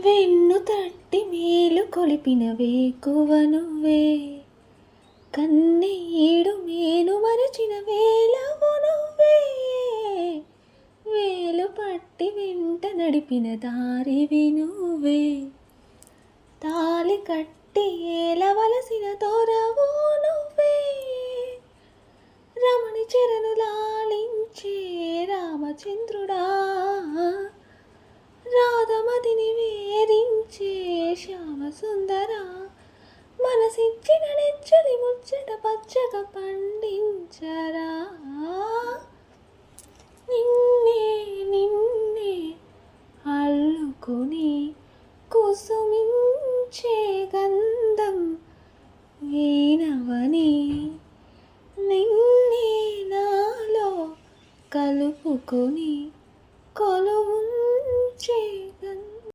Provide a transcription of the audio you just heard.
వెన్ను తట్టి మేలు కొలిపిన వేకువ నువ్వే, కన్నీడు మేను మరచిన వేలవు నువ్వే, వేలు పట్టి వెంట నడిపిన దారివి నువ్వే, తాలి కట్టి ఏలవలసిన తోరవు నువ్వే, రమణి చెరను లాలించే రామచంద్రుడా, రాధమతిని వేరించే శ్యామ సుందరా, మనసిచ్చిన నెచ్చలి ముచ్చట పచ్చగా పండించరా, నిన్నే నిన్నే అల్లుకొని కుసుమించే గంధం వీణవని, నిన్నే నాలో కలుపుకొని కొలువుంచే గంధం.